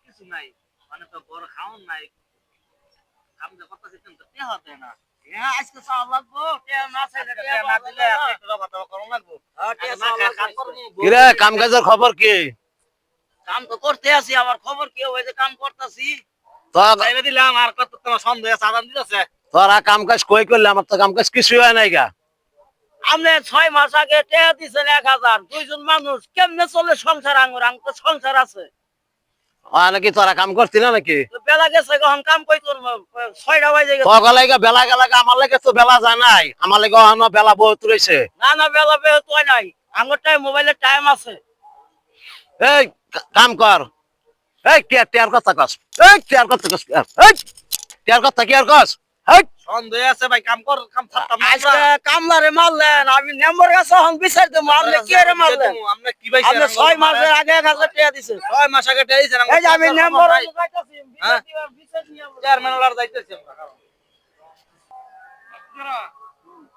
কিছু নাই মানে তো বড় খাওন নাই কাম যে কথা দিতেন তো তে হতে না আজকে চাও লাগবো তে না চাইলে তে না দিলে একটু কথা করন লাগবো তে কাম করব কি রে কাম কাজের খবর কি? কাম তো করতে আছি আমার খবর কি ওই যে কাম করতেছি তো চাইবে দিলাম আর কত তোমার সন্দেহ সাধান দিতেছে তোরা কাম কাজ কই করলে আমার তো কাম কাজ কিছুই হয় নাই গা। আপনি 6 মাস আগে টাকা দিছেন 1000 দুইজন মানুষ কেমনে চলে সংসার আঙ্গুর আঙ্গ তো সংসার আছে নাকি তোরা কাম করতি না নাকি? বেলা গেছে কখন কাম কই করব 6টা বাজে গেছে তোর লাগে বেলা গেলা আমার লাগে তো বেলা যায় নাই আমার লাগে এখনো বেলা বহুত রয়েছে। না না বেলা বেলা তো নাই আঙ্গুর টাইম মোবাইলে টাইম আছে এই কাম কর এই টিয়ার কথা কস এই টিয়ার কথা কস এই টিয়ার কথা কি আর কস এই সন্দেহ আছে ভাই কাম কর কাম থাকতাম আজকে কামলারে মারলেন আমি নম্বর কাছে হন বিচার দেব আপনি কি রে মারলেন আপনি কি ভাই আপনি 6 মাসের আগে 1000 টাকা দিছেন 6 মাস আগে টাকা দিছেন এই যে আমি নম্বর যাইতাছি বিচার দিবা বিচার নিয়ে চেয়ারম্যান লার যাইতেছি আমরা আপনারা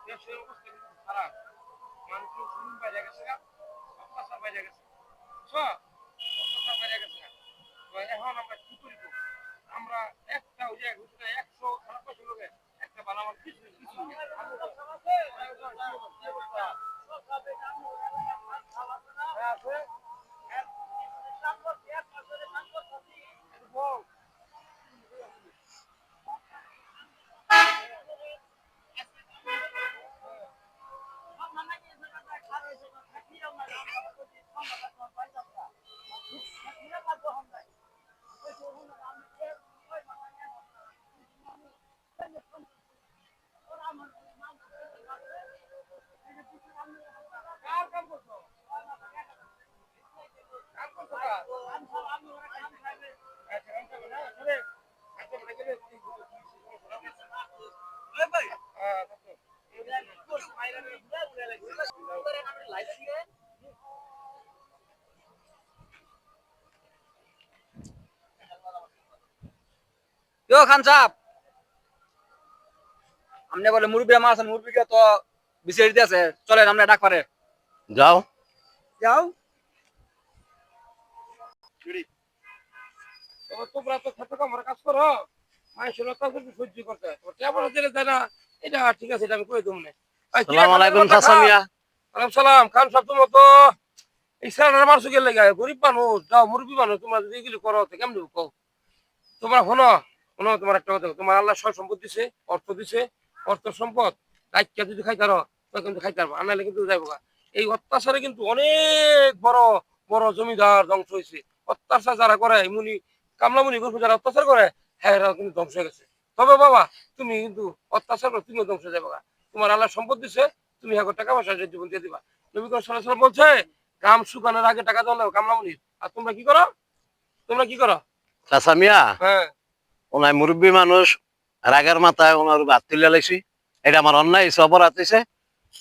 দেশের অবস্থা কিন্তু খারাপ মানুষ শুনুন বাইরে গেছে অত্যাচার বাইরে গেছে অত্যাচার বাইরে গেছে এখন আমরা কি করিব আমরা একটা ওই যে 100 খারাপ পয়সা লোকে একটা ভালো আমার কিছু यो खान साहब हमने बोले मुर्गी मास मुर्गी के तो बिसेर दिया से चले हमने डाक पारे যাও जाओ তোমরা তো খেতে কামড়ে কাজ করো মানুষের অত্যাচার সহ্য করতে হয় কেমন দিলে তাই না এটা ঠিক আছে এটা আমি করে দেবো না আসসালামু আলাইকুম চাচা মিয়া। ওয়ালাইকুম সালাম খান সব তোমার তো এই সারার মানুষ গেলে গরিব মানুষ যাও মুরব্বী মানুষ তোমরা যদি এগুলি করো তো কেমন কও তোমরা শোনো শোনো তোমার একটা কথা তোমার আল্লাহ সব সম্পদ দিছে অর্থ সম্পদ রাজ্যা যদি খাইতে পারো তো কিন্তু খাইতে পারবো আনাইলে কিন্তু যাইবো এই অত্যাচারে কিন্তু অনেক বড় বড় জমিদার ধ্বংস হয়েছে অত্যাচার যারা করে মুনি কামলামুনি গল্প যারা অত্যাচার করে হ্যাঁ এরা কিন্তু ধ্বংস হয়ে গেছে তবে বাবা তুমি কিন্তু অত্যাচার করে তুমিও ধ্বংস হয়ে যাবে তোমার আল্লাহ সম্পদ দিছে তুমি এখন টাকা পয়সা জীবন দিয়ে দিবা নবী করিম সাল্লাল্লাহু আলাইহি ওয়াসাল্লাম বলছে কাম শুকানোর আগে টাকা দেওয়া লাগবে কামলামুনির আর তোমরা কি করো চাচা মিয়া হ্যাঁ ওনার মুরব্বী মানুষ রাগের মাথায় ওনার ভাত তুলে লাইছি এটা আমার অন্যায় হিসেবে অপরাধ হয়েছে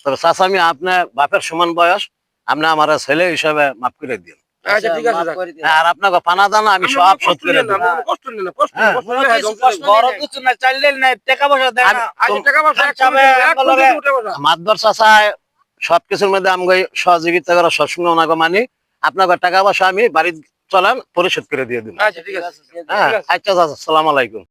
তবে চাচা মিয়া আপনার বাপের সমান বয়স আপনি আমার ছেলে হিসাবে মাফ করে দিন আচ্ছা ঠিক আছে আর আপনাকে পানা দানা আমি সব শোধ করে দেব কষ্ট নেই না কষ্ট হ্যাঁ। বড় কিছু না চাইলে না টাকা পয়সা দেয় না আচ্ছা টাকা পয়সা মাতবর চাচা সবকিছুর মধ্যে আমি সহযোগিতা করা সবসময় ওনাকে মানি আপনাকে টাকা পয়সা আমি বাড়ি চলেন পরিশোধ করে দিয়ে দিন আচ্ছা ঠিক আছে হ্যাঁ আচ্ছা চাচা আসসালামু আলাইকুম।